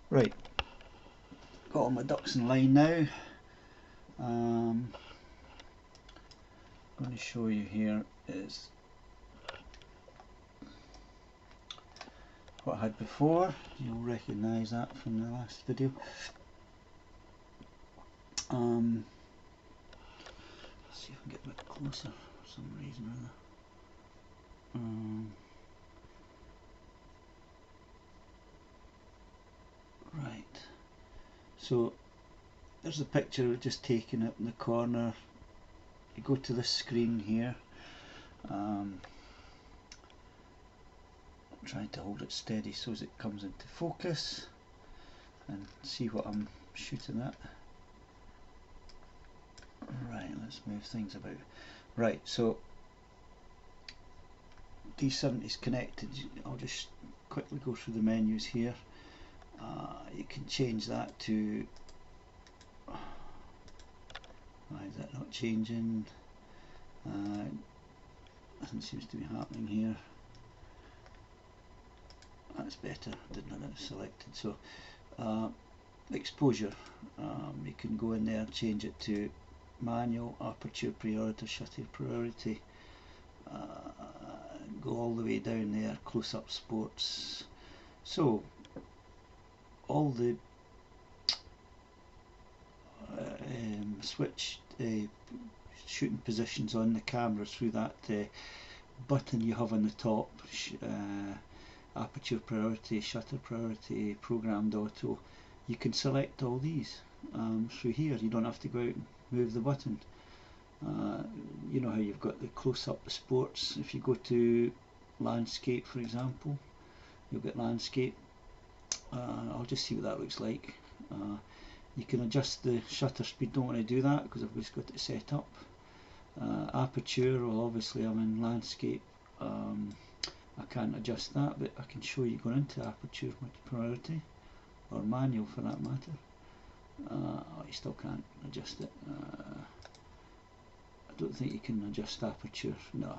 Right, got all my ducks in line now. I'm going to show you here is what I had before. You'll recognise that from the last video. Let's see if I can get a bit closer for some reason or other. Right, so there's a picture we've just taken up in the corner. You go to this screen here. I'm trying to hold it steady so as it comes into focus and see what I'm shooting at. Right, let's move things about. Right, so D70 is connected. I'll just quickly go through the menus here. You can change that to, why is that not changing? Nothing seems to be happening here. That's better, didn't have it selected. So exposure, you can go in there and change it to manual, aperture priority, shutter priority, go all the way down there, close-up sports. So all the switch shooting positions on the camera through that button you have on the top, aperture priority, shutter priority, programmed auto. You can select all these through here. You don't have to go out and move the button. You know how you've got the close-up, the sports. If you go to landscape, for example, you'll get landscape. I'll just see what that looks like. You can adjust the shutter speed. Don't want to do that because I've just got it set up. Aperture, well, obviously I'm in landscape. I can't adjust that, but I can show you going into aperture priority, or manual for that matter. You still can't adjust it. I don't think you can adjust aperture, no.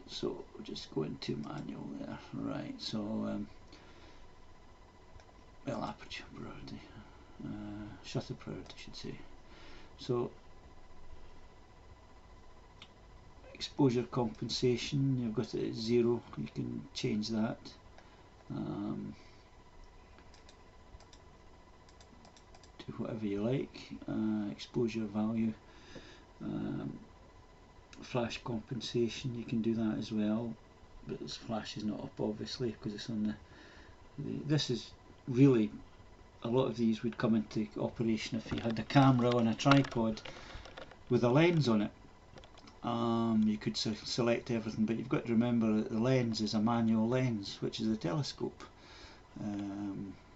So we'll just go into manual there. Right, so well, aperture priority, shutter priority I should say. So exposure compensation, you've got it at 0, you can change that. To whatever you like. Exposure value, flash compensation, you can do that as well, but this flash is not up obviously because it's on this is really, a lot of these would come into operation if you had a camera on a tripod with a lens on it. You could select everything, but you've got to remember that the lens is a manual lens, which is a telescope,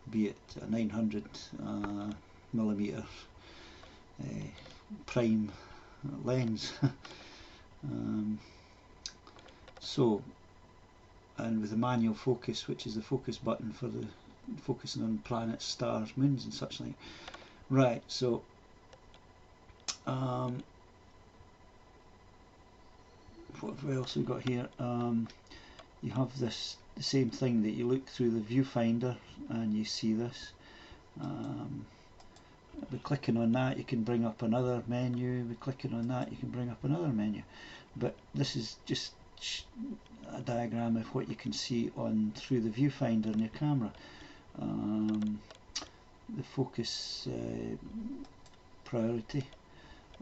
be it a 900 millimeter prime lens. So, and with the manual focus, which is the focus button for the focusing on planets, stars, moons and such like. Right, so what else we got here? You have this, the same thing that you look through the viewfinder and you see this. By clicking on that you can bring up another menu, by clicking on that you can bring up another menu, but this is just a diagram of what you can see on through the viewfinder in your camera. The focus priority,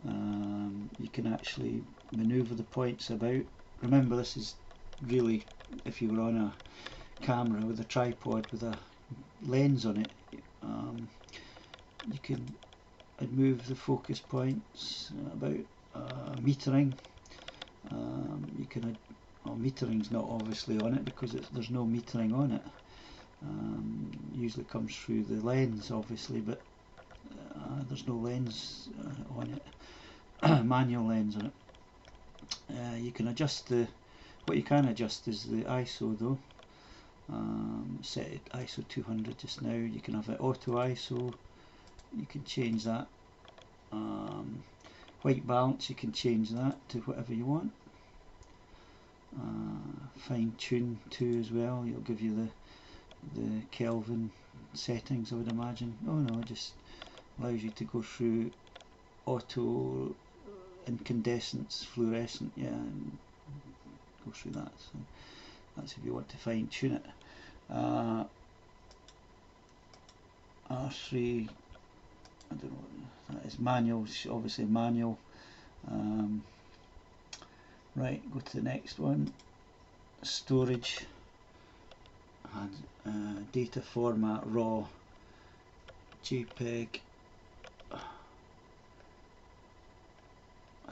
you can actually maneuver the points about. Remember, this is really if you were on a camera with a tripod with a lens on it. You can move the focus points about. Metering, you can well, metering's not obviously on it because there's no metering on it. Usually comes through the lens obviously, but there's no lens on it. Manual lens on it. You can adjust what you can adjust is the ISO though. Set it ISO 200 just now. You can have it auto ISO, you can change that. White balance, you can change that to whatever you want. fine tune too as well. It'll give you the Kelvin settings, I would imagine. Oh no, it just allows you to go through auto, incandescence, fluorescent, yeah, and go through that. So that's if you want to fine tune it. R3, I don't know what that is, manual, obviously manual. Right, go to the next one, storage and data format, RAW, JPEG. I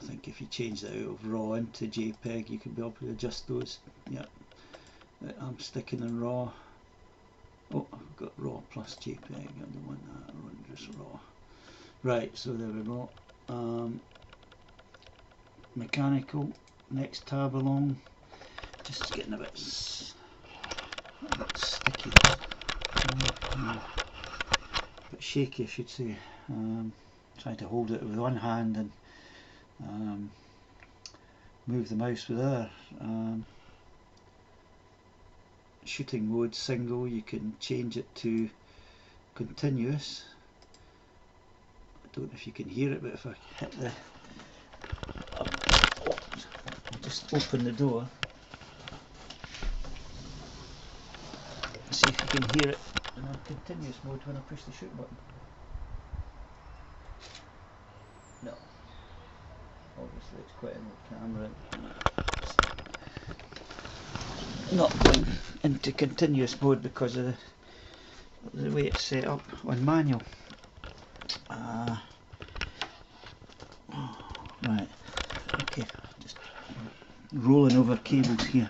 think if you change that out of RAW into JPEG, you can be able to adjust those. Yep, I'm sticking in RAW. Oh, I've got RAW plus JPEG, I don't want that, I want just RAW. Right, so there we go. Mechanical, next tab along. Just getting a bit sticky. A bit shaky, I should say. Trying to hold it with one hand and move the mouse with the other. Shooting mode, single, you can change it to continuous. I don't know if you can hear it, but if I hit the I'll just open the door, see if you can hear it in a continuous mode when I push the shoot button. No, obviously it's quite an old camera. Not going into continuous mode because of the way it's set up on manual. Right, okay, just rolling over cables here.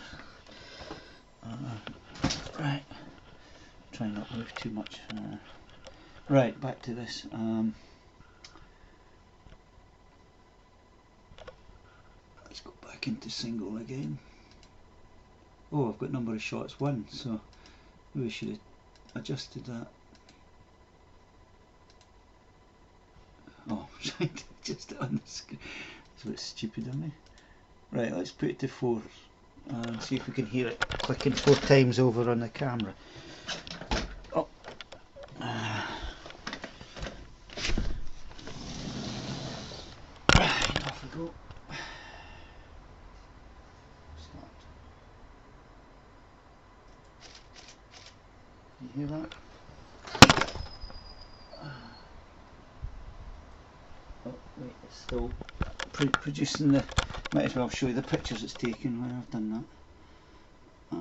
Right, try not to move too much. Right, back to this. Let's go back into single again. Oh, I've got number of shots 1, so maybe I should have adjusted that. Oh, trying to adjust it on the screen. That's a bit stupid of me. Right, let's put it to 4 and see if we can hear it clicking 4 times over on the camera. Oh. Right, off we go. Start. You hear that? Oh wait, it's still producing the. Might as well show you the pictures it's taken when I've done that.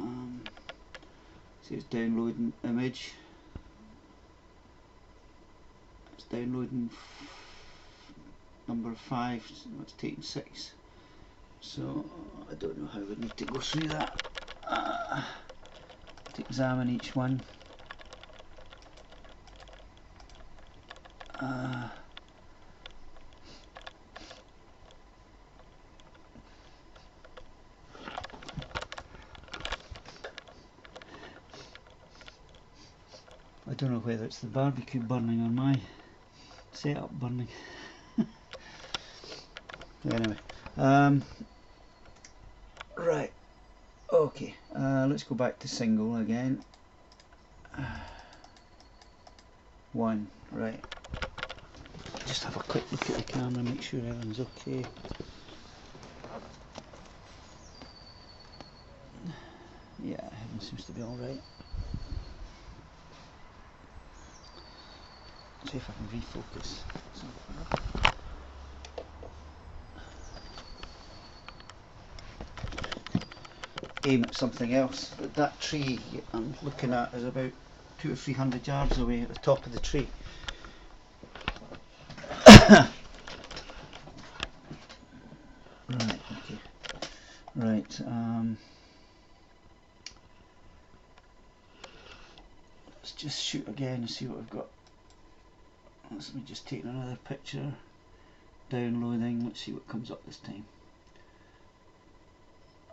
See, it's downloading image. It's downloading number 5. So it's taking 6. So I don't know how we need to go through that. To examine each one. I don't know whether it's the barbecue burning or my setup burning. Anyway, right, okay, let's go back to single again. 1, right, just have a quick look at the camera, make sure everything's okay. Yeah, everything seems to be alright. See if I can refocus. Aim at something else, but that tree I'm looking at is about 200 or 300 yards away at the top of the tree. Right, okay. Right, let's just shoot again and see what we've got. Let me just take another picture. Downloading, let's see what comes up this time.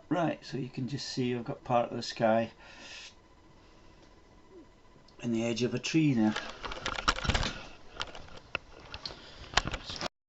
Right, so you can just see I've got part of the sky and the edge of a tree there.